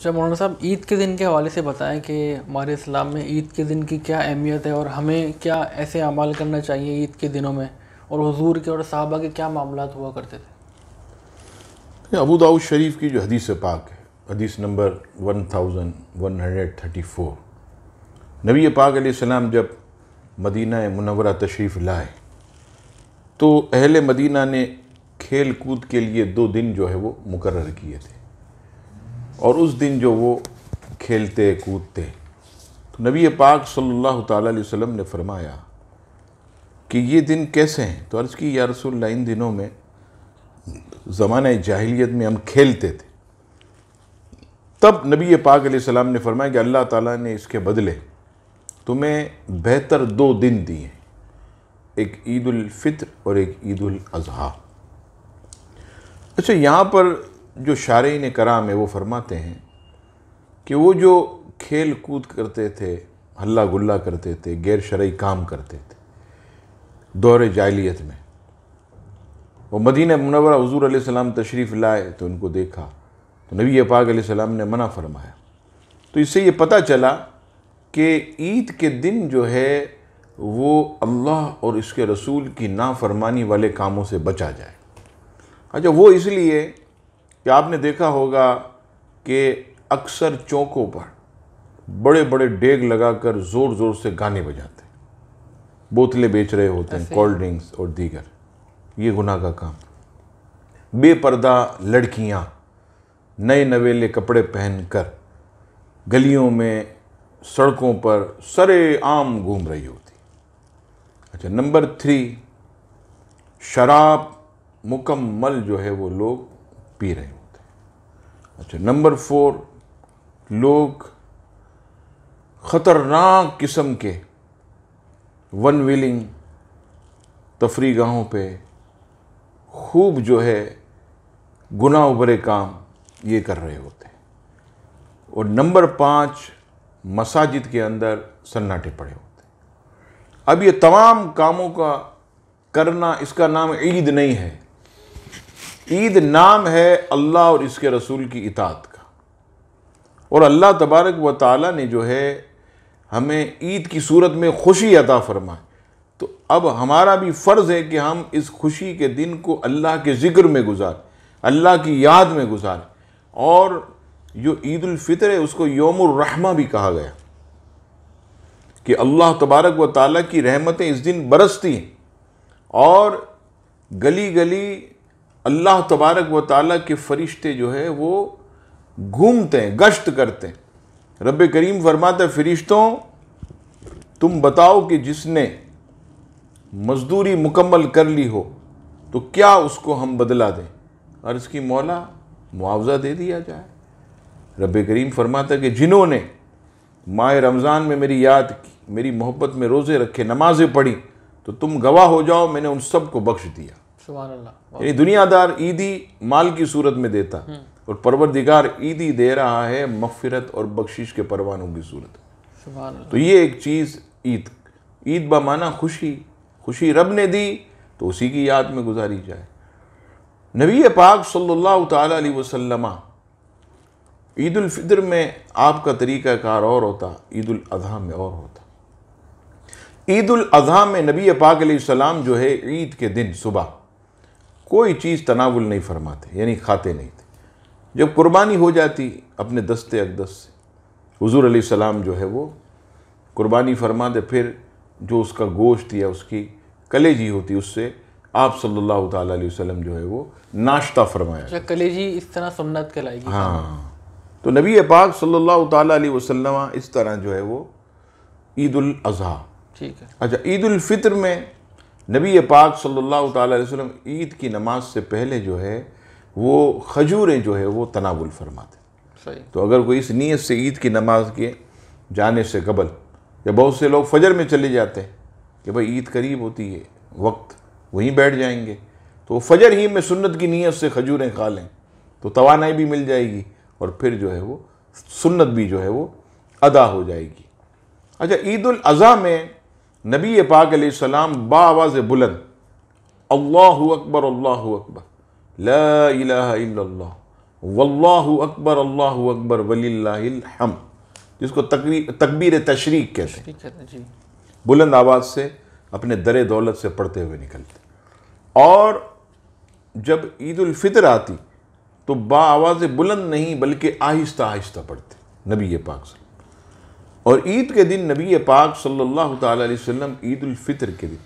अच्छा मौलाना साहब, ईद के दिन के हवाले से बताएं कि हमारे इस्लाम में ईद के दिन की क्या अहमियत है और हमें क्या ऐसे अमाल करना चाहिए ईद के दिनों में, और हुजूर के और सहाबा के क्या मामलात हुआ करते थे। अबू दाऊद शरीफ की जो हदीस पाक है, हदीस नंबर 1134, नबी पाक अलैहिस्सलाम जब मदीना मुनव्वरा तशरीफ़ लाए तो अहले मदीना ने खेल कूद के लिए 2 दिन जो है वो मुकर्रर किए थे, और उस दिन जो वो खेलते कूदते तो नबी पाक सल्लल्लाहु ताला अलैहि वसल्लम ने फरमाया कि ये दिन कैसे हैं। तो अर्ज़ की, या रसूलल्लाह, इन दिनों में ज़माने जाहिलियत में हम खेलते थे। तब नबी पाक अलैहिस्सलाम ने फरमाया कि अल्लाह ताला ने इसके बदले तुम्हें बेहतर 2 दिन दिए, एक ईद उल फित्र और एक ईद उल अज़हा। अच्छा, यहाँ पर जो शारीन कराम है वो फरमाते हैं कि वो जो खेल कूद करते थे, हल्ला गुल्ला करते थे, गैर शरई काम करते थे दौरे जाहिलियत में, वो मदीना मुनव्वरा हुज़ूर अलैहिस्सलाम तशरीफ़ लाए तो उनको देखा तो नबी पाक अलैहिस्सलाम ने मना फरमाया। तो इससे ये पता चला कि ईद के दिन जो है वो अल्लाह और इसके रसूल की नाफरमानी वाले कामों से बचा जाए। अच्छा, वो इसलिए कि आपने देखा होगा कि अक्सर चौकों पर बड़े बड़े डेग लगाकर ज़ोर ज़ोर से गाने बजाते हैं, बोतलें बेच रहे होते हैं, कोल्ड ड्रिंक्स और दीगर, ये गुनाह का काम। बेपर्दा लड़कियां नए नवेले कपड़े पहनकर गलियों में, सड़कों पर सरेआम घूम रही होती। अच्छा, नंबर 3, शराब मुकम्मल जो है वो लोग पी रहे होते हैं। अच्छा, नंबर 4, लोग ख़तरनाक किस्म के वन व्हीलिंग तफरीगाहों पे खूब जो है गुनाह भरे काम ये कर रहे होते हैं। और नंबर 5, मसाजिद के अंदर सन्नाटे पड़े होते हैं। अब ये तमाम कामों का करना, इसका नाम ईद नहीं है। ईद नाम है अल्लाह और इसके रसूल की इताअत का, और अल्लाह तबारक व तआला ने जो है हमें ईद की सूरत में खुशी अता फरमाए। तो अब हमारा भी फ़र्ज़ है कि हम इस खुशी के दिन को अल्लाह के ज़िक्र में गुजारें, अल्लाह की याद में गुजारें। और जो ईद उल फितर है उसको यौमुर रहमा भी कहा गया कि अल्लाह तबारक व तआला की रहमतें इस दिन बरसती हैं, और गली गली अल्लाह तबारक व तआला के फरिश्ते जो है वो घूमते हैं, गश्त करते हैं। रब करीम फरमाता है, फरिश्तों तुम बताओ कि जिसने मजदूरी मुकम्मल कर ली हो तो क्या उसको हम बदला दें। अर्ज़ की, मौला मुआवजा दे दिया जाए। रब करीम फरमाता है कि जिन्होंने माह रमज़ान में मेरी याद की, मेरी मोहब्बत में रोज़े रखे, नमाजें पढ़ी, तो तुम गवाह हो जाओ मैंने उन सब को बख्श दिया। सुभान अल्लाह। यानी दुनियादार ईदी माल की सूरत में देता, और परवरदिगार ईदी दे रहा है मग़फ़िरत और बख्शिश के परवानों की सूरत में। सुभान अल्लाह। तो ये एक चीज़ ईद, ईद बमाना खुशी, खुशी रब ने दी तो उसी की याद में गुजारी जाए। नबी पाक सल्लल्लाहु ताला अलैहि वसल्लम ईद उल फितर में आपका तरीक़ाकार और होता, ईद उल अज़हा में और होता। ईद उल अज़हा में नबी पाक अलैहिस्सलाम जो है ईद के दिन सुबह कोई चीज़ तनावुल नहीं फरमाते, यानी खाते नहीं थे। जब कुर्बानी हो जाती अपने दस्ते अक़दस से हुज़ूर अलैहिस्सलाम जो है वो कुर्बानी फरमाते, फिर जो उसका गोश्त या उसकी कलेजी होती उससे आप सल्लल्लाहु ताला अलैहि वसल्लम जो है वो नाश्ता फरमाया। कलेजी इस तरह सुन्नत कहलाएगी। हाँ, तो नबी पाक सल्लल्लाहु ताला अलैहि वसल्लम इस तरह जो है वो ईद उल अज़हा। ठीक है। अच्छा, ईद उल फितर में नबी पाक सल्लल्लाहु ताला अलैहि वसल्लम ईद की नमाज से पहले जो है वो खजूरें जो है वो तनावुल फरमाते। सही। तो अगर कोई इस नीयत से ईद की नमाज के जाने से कबल, या बहुत से लोग फजर में चले जाते हैं कि भाई ईद करीब होती है, वक्त वहीं बैठ जाएंगे, तो फजर ही में सुन्नत की नीयत से खजूरें खा लें तो तवानाई भी मिल जाएगी, और फिर जो है वो सुन्नत भी जो है वो अदा हो जाएगी। अच्छा, ईद उल अज़हा में नबी पाक अलैहिस्सलाम बाआवाज़ बुलंद अल्लाहु अकबर ला इलाहा इल्लल्लाह वल्लाहु अकबर वलिल्लाहिल हम्द, जिसको तकबीर तशरीक कहते हैं। ठीक है जी। बुलंद आवाज़ से अपने दरे दौलत से पढ़ते हुए निकलते। और जब ईद उल फितर आती तो आवाज़ बुलंद नहीं बल्कि आहिस्ता आहिस्ता पढ़ते नबी पाक सल्लल्लाहु। और ईद के दिन नबी पाक सल्लल्लाहु ताला अलैहि वसल्लम ईद उल फितर के दिन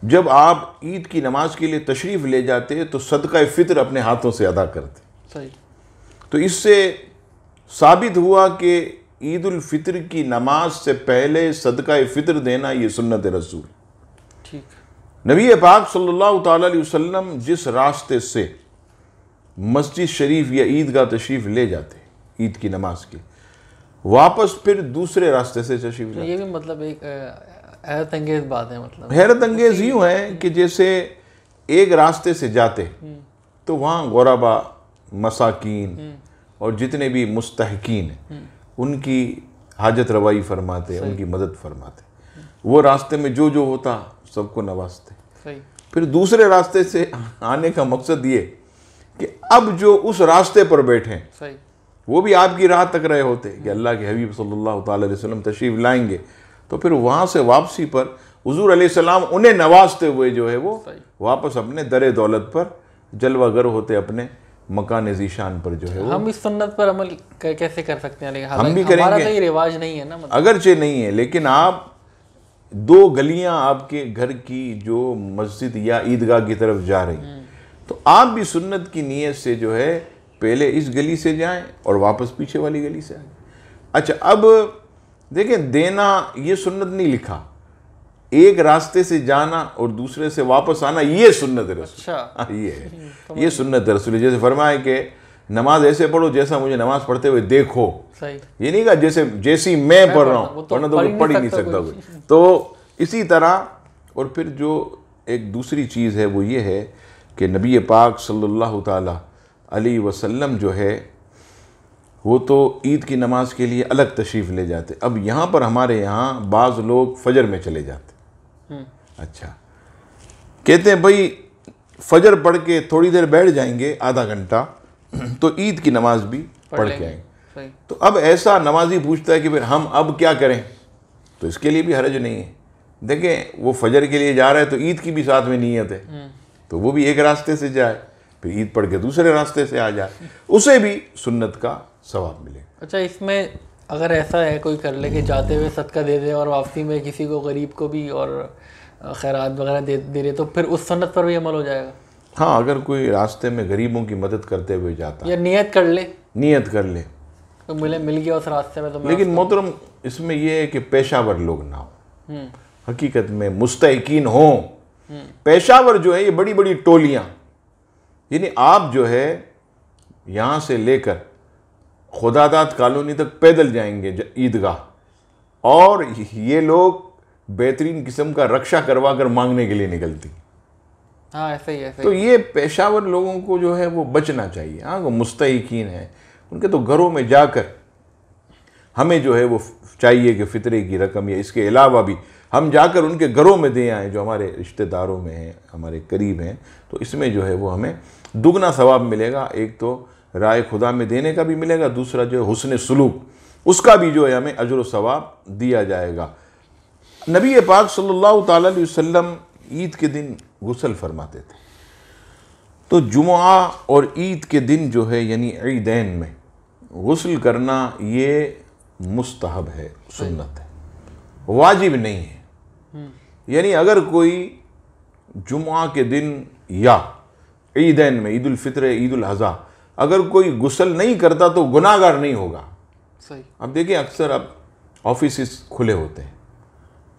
जब आप ईद की नमाज के लिए तशरीफ़ ले जाते तो सदका फ़ितर अपने हाथों से अदा करते। सही। तो इससे साबित हुआ कि ईद उल फितर की नमाज से पहले सदका फ़ितर देना ये सुन्नत रसूल। ठीक। नबी पाक सल्लल्लाहु ताला अलैहि वसल्लम जिस रास्ते से मस्जिद शरीफ या ईदगाह तशरीफ़ ले जाते ईद की नमाज के, वापस फिर दूसरे रास्ते से तशरीफ़ ये भी मतलब एक हैरत अंगेज बात है। मतलब हैरत अंगेज यूँ है कि जैसे एक रास्ते से जाते तो वहाँ गुरबा, मसाकीन और जितने भी मुस्तहकीन हैं उनकी हाजत रवाई फरमाते, उनकी मदद फरमाते। वो रास्ते में जो जो होता सबको नवाजते। सही। फिर दूसरे रास्ते से आने का मकसद ये कि अब जो उस रास्ते पर बैठे सही, वो भी आपकी राह तक रहे होते कि अल्लाह के हबीब सल्लल्लाहु ताला अलैहि वसल्लम तशरीफ़ लाएंगे। तो फिर वहाँ से वापसी पर हुज़ूर अलैहिस्सलाम उन्हें नवाजते हुए जो है वो वापस अपने दरे दौलत पर जलवागर होते, अपने मकान ज़ीशान पर जो है वो। हम इस सुन्नत पर अमल कैसे कर सकते हैं? हम भी करेंगे। हमारा तो ये रिवाज नहीं है ना, मतलब। अगरचे नहीं है, लेकिन आप दो गलियां आपके घर की जो मस्जिद या ईदगाह की तरफ जा रही तो आप भी सुन्नत की नीयत से जो है पहले इस गली से जाएं और वापस पीछे वाली गली से आए। अच्छा, अब देखें, देना ये सुन्नत नहीं लिखा, एक रास्ते से जाना और दूसरे से वापस आना ये सुन्नत रसूल। अच्छा। ये सुन्नत रसूल। जैसे फरमाए कि नमाज ऐसे पढ़ो जैसा मुझे नमाज पढ़ते हुए देखो। सही। ये नहीं कहा जैसी मैं पढ़ रहा हूँ, वरना तो पढ़ ही नहीं सकता कोई। तो इसी तरह, और फिर जो एक दूसरी चीज़ है वो ये है कि नबी पाक सल्लल्लाहु ताला अलैहि वसल्लम जो है वो तो ईद की नमाज के लिए अलग तशरीफ़ ले जाते। अब यहाँ पर हमारे यहाँ बाज़ लोग फजर में चले जाते। अच्छा, कहते हैं भाई फजर पढ़ के थोड़ी देर बैठ जाएंगे, आधा घंटा, तो ईद की नमाज भी पढ़ के आएंगे। तो अब ऐसा नमाजी पूछता है कि फिर हम अब क्या करें? तो इसके लिए भी हरज नहीं है। देखें, वो फजर के लिए जा रहा है तो ईद की भी साथ में नीयत है, तो वो भी एक रास्ते से जाए, फिर ईद पढ़ के दूसरे रास्ते से आ जाए, उसे भी सुन्नत का सवाब मिलेगा। अच्छा, इसमें अगर ऐसा है कोई कर ले कि जाते हुए सदका दे दे और वापसी में किसी को गरीब को भी और खैरात वगैरह दे रहे, तो फिर उस सुन्नत पर भी अमल हो जाएगा? हाँ, अगर कोई रास्ते में गरीबों की मदद करते हुए जाता, या नियत कर ले तो मिल गया उस रास्ते में, तो लेकिन मोहतरम इसमें यह है कि पेशावर लोग ना हो, हकीकत में मुस्तहकीन हो। पेशावर जो है ये बड़ी बड़ी टोलियाँ, यानी आप जो है यहाँ से लेकर खुदादाद कॉलोनी तक पैदल जाएंगे ईदगाह, और ये लोग बेहतरीन किस्म का रक्षा करवा कर मांगने के लिए निकलती। हाँ, ऐसा ही है। तो ये पेशावर लोगों को जो है वो बचना चाहिए। हाँ, वो मुस्तहकीन है, उनके तो घरों में जाकर हमें जो है वो चाहिए कि फ़ितरे की रकम या इसके अलावा भी हम जाकर उनके घरों में दे आएँ, जो हमारे रिश्तेदारों में हैं, हमारे करीब हैं। तो इसमें जो है वो हमें दुगना सवाब मिलेगा। एक तो राय खुदा में देने का भी मिलेगा, दूसरा जो है हुस्न सुलूक उसका भी जो है हमें अजर व सवाब दिया जाएगा। नबी पाक सल्लल्लाहु ताला अलैहि वसल्लम ईद के दिन गुस्ल फरमाते थे। तो जुमा और ईद के दिन जो है यानी ईदैन में गुस्ल करना ये मुस्तहब है, सुन्नत है, वाजिब नहीं है। यानी अगर कोई जुमा के दिन या ईदैन में, ईद उल फित्र, ईद उल अज़हा, अगर कोई गुस्ल नहीं करता तो गुनाहगार नहीं होगा। सही। अब देखिए, अक्सर अब ऑफिस खुले होते हैं,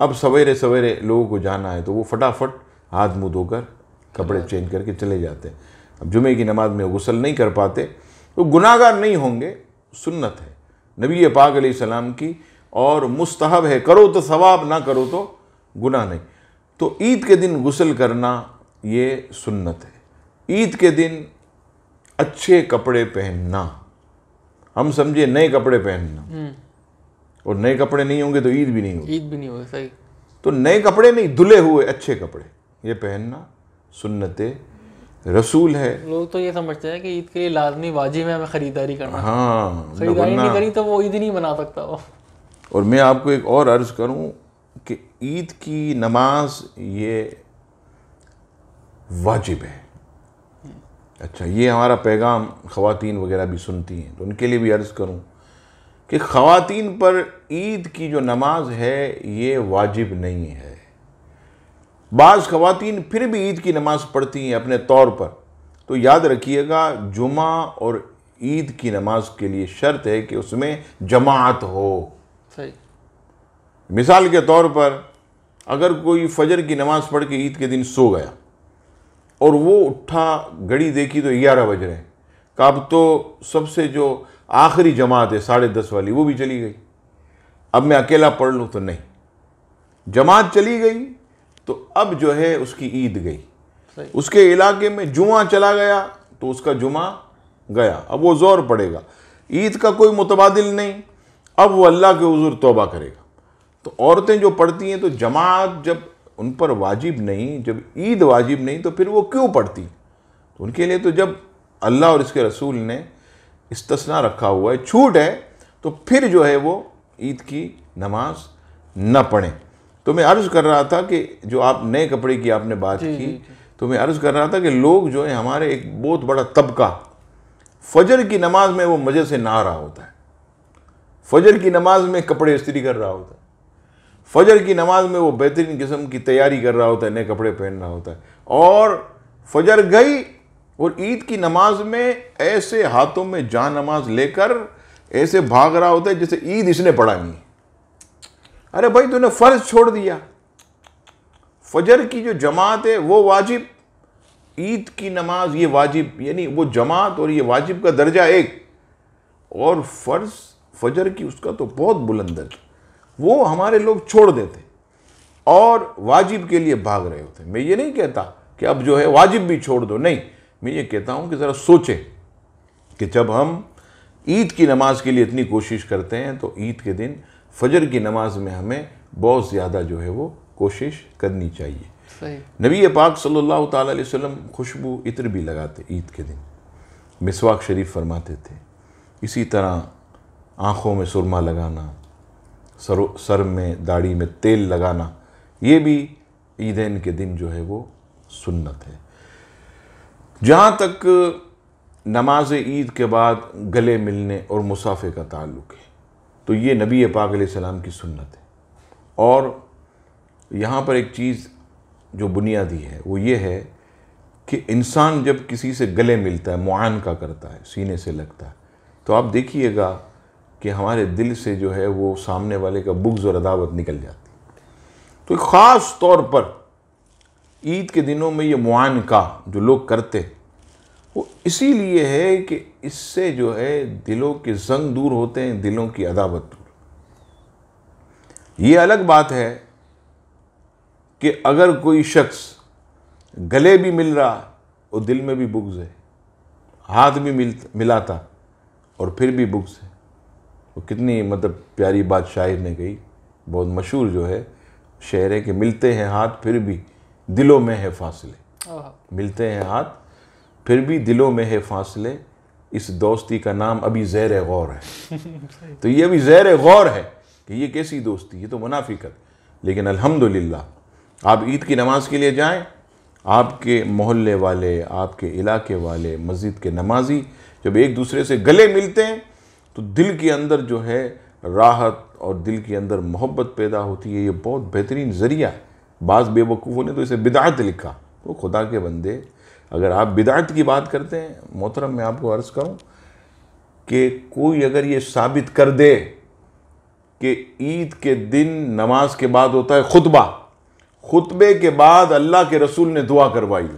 अब सवेरे सवेरे लोगों को जाना है तो वो फटाफट हाथ मुँह धोकर कपड़े चेंज करके चले जाते हैं। अब जुमे की नमाज में गुस्ल नहीं कर पाते तो गुनाहगार नहीं होंगे, सुन्नत है नबी पाक अलैहिस्सलाम की, और मुस्तहब है, करो तो सवाब, ना करो तो गुनाह नहीं। तो ईद के दिन गुस्ल करना ये सुन्नत है। ईद के दिन अच्छे कपड़े पहनना, हम समझे नए कपड़े पहनना, और नए कपड़े नहीं होंगे तो ईद भी नहीं होगी। सही। तो नए कपड़े नहीं, धुले हुए अच्छे कपड़े ये पहनना सुन्नत रसूल है। लोग तो ये समझते हैं कि ईद के लिए लाजमी वाजिब है हमें ख़रीदारी करना। हाँ, खरीदारी नहीं करी तो वो ईद ही नहीं मना सकता वो। और मैं आपको एक और अर्ज़ करूं कि ईद की नमाज ये वाजिब है। अच्छा, ये हमारा पैगाम ख़वातीन वगैरह भी सुनती हैं तो उनके लिए भी अर्ज़ करूं कि ख़वातीन पर ईद की जो नमाज है ये वाजिब नहीं है। बाज़ ख़वातीन फिर भी ईद की नमाज़ पढ़ती हैं अपने तौर पर, तो याद रखिएगा जुमा और ईद की नमाज के लिए शर्त है कि उसमें जमात हो। सही। मिसाल के तौर पर अगर कोई फजर की नमाज़ पढ़ के ईद के दिन सो गया और वो उठा, घड़ी देखी तो 11 बज रहे हैं, का अब तो सबसे जो आखिरी जमात है 10:30 वाली वो भी चली गई, अब मैं अकेला पढ़ लूँ तो नहीं, जमात चली गई तो अब जो है उसकी ईद गई। उसके इलाके में जुमा चला गया तो उसका जुमा गया, अब वो ज़ोर पड़ेगा, ईद का कोई मुतबादिल नहीं, अब वो अल्लाह के हुज़ूर तौबा करेगा। तो औरतें जो पढ़ती हैं तो जमात जब उन पर वाजिब नहीं, जब ईद वाजिब नहीं, तो फिर वो क्यों पढ़ती? तो उनके लिए तो जब अल्लाह और इसके रसूल ने इस्तिस्ना रखा हुआ है, छूट है, तो फिर जो है वो ईद की नमाज न पढ़ें। तो मैं अर्ज़ कर रहा था कि जो आप नए कपड़े की आपने बात की, तो मैं अर्ज़ कर रहा था कि लोग जो है हमारे एक बहुत बड़ा तबका फजर की नमाज में वो मज़े से नहा रहा होता है, फजर की नमाज में कपड़े इस्त्री कर रहा होता है, फजर की नमाज में वो बेहतरीन किस्म की तैयारी कर रहा होता है, नए कपड़े पहन रहा होता है, और फजर गई और ईद की नमाज में ऐसे हाथों में जान नमाज लेकर ऐसे भाग रहा होता है जैसे ईद इसने पढ़ा नहीं। अरे भाई, तूने फ़र्ज छोड़ दिया। फजर की जो जमात है वो वाजिब, ईद की नमाज ये वाजिब, यानी वो जमात और ये वाजिब का दर्जा एक, और फ़र्ज फजर की उसका तो बहुत बुलंद दर्जा, वो हमारे लोग छोड़ देते और वाजिब के लिए भाग रहे होते। मैं ये नहीं कहता कि अब जो है वाजिब भी छोड़ दो, नहीं, मैं ये कहता हूँ कि ज़रा सोचें कि जब हम ईद की नमाज के लिए इतनी कोशिश करते हैं तो ईद के दिन फजर की नमाज में हमें बहुत ज़्यादा जो है वो कोशिश करनी चाहिए। सही। नबी पाक सल्लल्लाहु ताला अलैहि वसल्लम खुशबू इत्र भी लगाते ईद के दिन, मिसवाक शरीफ फरमाते थे। इसी तरह आँखों में सुरमा लगाना, सर में दाढ़ी में तेल लगाना, ये भी ईदैन के दिन जो है वो सुन्नत है। जहाँ तक नमाज ईद के बाद गले मिलने और मुसाफे का ताल्लुक़ है, तो ये नबी पाक अलैहिस्सलाम की सुन्नत है। और यहाँ पर एक चीज़ जो बुनियादी है वो ये है कि इंसान जब किसी से गले मिलता है, मुआनका करता है, सीने से लगता है, तो आप देखिएगा कि हमारे दिल से जो है वो सामने वाले का बुग़्ज़ और अदावत निकल जाती है। तो ख़ास तौर पर ईद के दिनों में ये मुआनका जो लोग करते वो इसीलिए है कि इससे जो है दिलों के ज़ंग दूर होते हैं, दिलों की अदावत दूर। ये अलग बात है कि अगर कोई शख्स गले भी मिल रहा और दिल में भी बुग़्ज़ है, हाथ भी मिलाता और फिर भी बुग़्ज़ है, तो कितनी मतलब प्यारी बात शायर ने कही, बहुत मशहूर जो है शेर है कि मिलते हैं हाथ फिर भी दिलों में है फासले, मिलते हैं हाथ फिर भी दिलों में है फासले, इस दोस्ती का नाम अभी ज़ैर गौर है। तो ये अभी ज़ैर गौर है कि ये कैसी दोस्ती, ये तो मुनाफिकत। लेकिन अल्हम्दुलिल्लाह आप ईद की नमाज के लिए जाएं, आपके मोहल्ले वाले, आपके इलाके वाले, मस्जिद के नमाजी जब एक दूसरे से गले मिलते हैं तो दिल के अंदर जो है राहत और दिल के अंदर मोहब्बत पैदा होती है। ये बहुत बेहतरीन ज़रिया है। बाज़ बेवकूफ़ों ने तो इसे बिदअत लिखा। तो खुदा के बंदे, अगर आप बिदअत की बात करते हैं, मोहतरम मैं आपको अर्ज़ करूं कि कोई अगर ये साबित कर दे कि ईद के दिन नमाज के बाद होता है खुतबा, खुतबे के बाद अल्लाह के रसूल ने दुआ करवाई,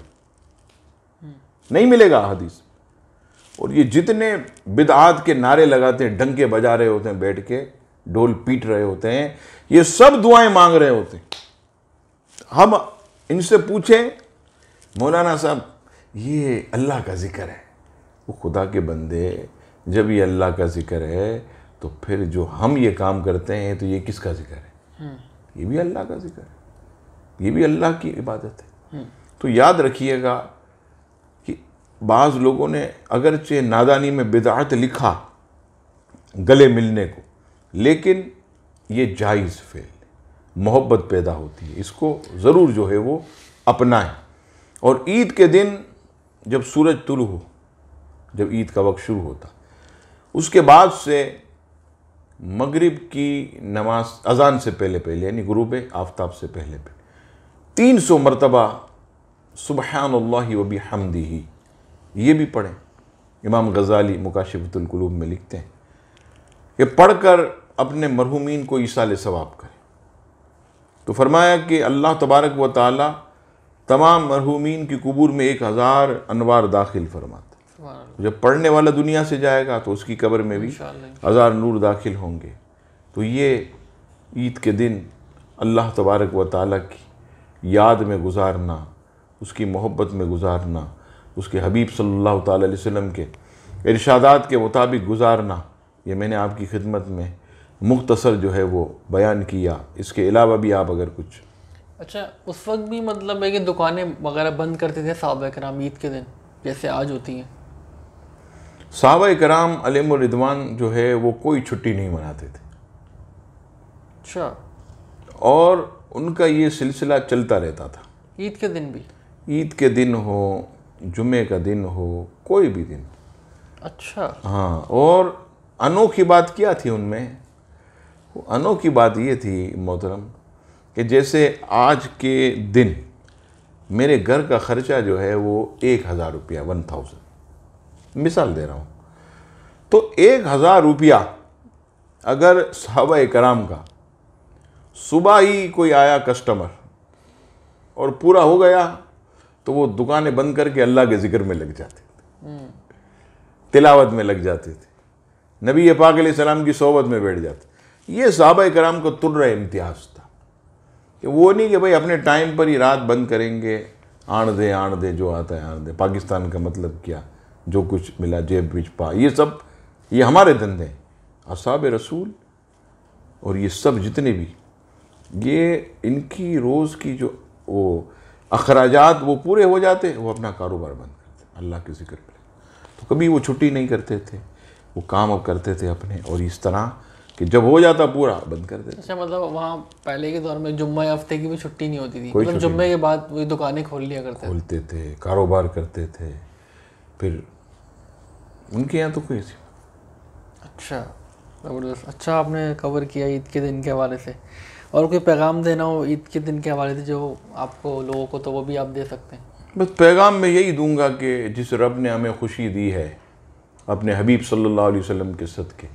नहीं मिलेगा हदीस। और ये जितने बिदअत के नारे लगाते हैं, डंके बजा रहे होते हैं, बैठ के ढोल पीट रहे होते हैं, ये सब दुआएं मांग रहे होते हैं। हम इनसे पूछें मौलाना साहब ये अल्लाह का ज़िक्र है, वो खुदा के बंदे, जब ये अल्लाह का ज़िक्र है तो फिर जो हम ये काम करते हैं तो ये किसका ज़िक्र है? ये भी अल्लाह का ज़िक्र है, ये भी अल्लाह की इबादत है। तो याद रखिएगा बाज़ लोगों ने अगरचे नादानी में बिदअत लिखा गले मिलने को, लेकिन ये जायज़ फ़ेल, मोहब्बत पैदा होती है, इसको ज़रूर जो है वो अपनाएं। और ईद के दिन जब सूरज तुलू हो, जब ईद का वक्त शुरू होता, उसके बाद से मगरिब की नमाज अज़ान से पहले पहले यानी गुरूब आफ्ताब से पहले 300 मरतबा सुबहानल्लाहि व बिहम्दिही ये भी पढ़ें। इमाम गज़ाली मुकाशिफतुल कुलूब में लिखते हैं कि पढ़कर अपने मरहूमीन को ईसाल सवाब करें। तो फरमाया कि अल्लाह तबारक व तआला तमाम मरहूमीन की कबूर में 1000 अनवार दाखिल फरमाता। जब पढ़ने वाला दुनिया से जाएगा तो उसकी कब्र में भी 1000 नूर दाखिल होंगे। तो ये ईद के दिन अल्लाह तबारक व तआला की याद में गुजारना, उसकी मोहब्बत में गुजारना, उसके हबीब सल्लल्लाहु तआला अलैहि वसल्लम के इरशादात के मुताबिक गुजारना, ये मैंने आपकी खिदमत में मुख्तसर जो है वो बयान किया। इसके अलावा भी आप अगर कुछ। अच्छा, उस वक्त भी मतलब है कि दुकानें वगैरह बंद करते थे सहाबा कराम ईद के दिन जैसे आज होती हैं? सहाबा कराम अलैहिमुर रिदवान जो है वो कोई छुट्टी नहीं मनाते थे। अच्छा। और उनका ये सिलसिला चलता रहता था। ईद के दिन भी? ईद के दिन हो, जुमे का दिन हो, कोई भी दिन। अच्छा। हाँ, और अनोखी बात क्या थी उनमें? अनोखी बात ये थी मोहतरम कि जैसे आज के दिन मेरे घर का ख़र्चा जो है वो 1000 रुपया, 1000, मिसाल दे रहा हूँ, तो 1000 रुपया अगर सहाबा कराम का सुबह ही कोई आया कस्टमर और पूरा हो गया तो वो दुकानें बंद करके अल्लाह के ज़िक्र में लग जाते थे, तिलावत में लग जाते थे, नबी पाक अलैहिस्सलाम की सोबत में बैठ जाते। ये सहाबा कराम को तुर्रा इम्तियाज़ था कि वो नहीं कि भाई अपने टाइम पर ही रात बंद करेंगे, आण दे जो आता है आण दे, पाकिस्तान का मतलब क्या, जो कुछ मिला जेब बिच पा, ये सब ये हमारे धंधे हैं। असहाब रसूल और ये सब जितने भी, ये इनकी रोज़ की जो वो अखराजात वो पूरे हो जाते, वो अपना कारोबार बंद करते, अल्लाह के ज़िक्र पे। तो कभी वो छुट्टी नहीं करते थे, वो काम अब करते थे अपने, और इस तरह कि जब हो जाता पूरा बंद कर देते। अच्छा, मतलब वहाँ पहले के दौर में जुम्मा हफ्ते की भी छुट्टी नहीं होती थी, कोई मतलब जुम्मे के बाद वही दुकानें खोल लिया करते खोलते थे, कारोबार करते थे। फिर उनके यहाँ तो कोई। अच्छा, ज़बरदस्त। अच्छा, आपने कवर किया ईद के दिन के हवाले से। और कोई पैगाम देना हो ईद के दिन के हवाले से जो आपको लोगों को, तो वो भी आप दे सकते हैं। बस पैगाम मैं यही दूंगा कि जिस रब ने हमें खुशी दी है अपने हबीब सल्लल्लाहु अलैहि वसल्लम के सदक़े,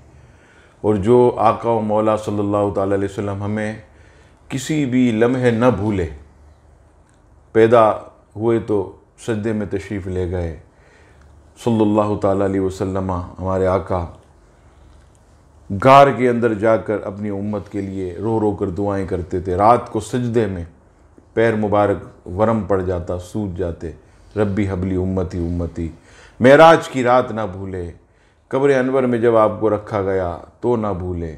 और जो आका व मौला सल्लल्लाहु ताला अलैहि वसल्लम हमें किसी भी लम्हे न भूले, पैदा हुए तो सजदे में तशरीफ़ ले गए, सल्लल्लाहु ताला अलैहि वसल्लम हमारे आका गार के अंदर जाकर अपनी उम्मत के लिए रो रो कर दुआएं करते थे, रात को सजदे में पैर मुबारक वरम पड़ जाता, सूज जाते, रब्बी हबली उम्मती उम्मती। मेराज की रात ना भूले, कब्र अनवर में जब आपको रखा गया तो ना भूले,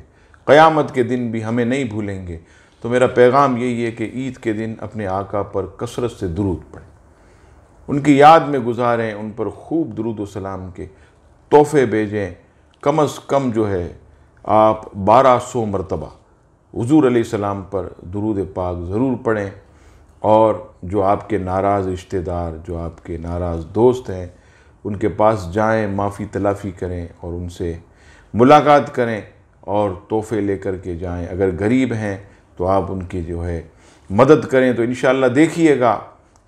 क़यामत के दिन भी हमें नहीं भूलेंगे। तो मेरा पैगाम यही है कि ईद के दिन अपने आका पर कसरत से दुरूद पढ़ें, उनकी याद में गुजारें, उन पर खूब दुरूद व सलाम के तोहफ़े भेजें। कम अज़ कम जो है आप 1200 मरतबा हुज़ूर अलैहिस्सलाम पर दुरूद पाक ज़रूर पढ़ें। और जो आपके नाराज़ रिश्तेदार, जो आपके नाराज़ दोस्त हैं, उनके पास जाएं, माफ़ी तलाफ़ी करें और उनसे मुलाकात करें और तोहफ़े लेकर के जाएं। अगर गरीब हैं तो आप उनकी जो है मदद करें। तो इंशाअल्लाह देखिएगा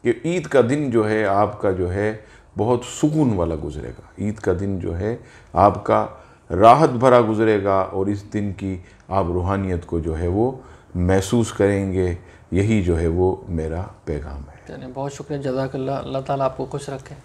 कि ईद का दिन जो है आपका जो है बहुत सुकून वाला गुज़रेगा। ईद का दिन जो है आपका राहत भरा गुज़रेगा और इस दिन की आप रूहानियत को जो है वो महसूस करेंगे। यही जो है वो मेरा पैगाम है। चलिए, बहुत शुक्रिया, जज़ाकल्लाह। अल्लाह ताला आपको खुश रखे।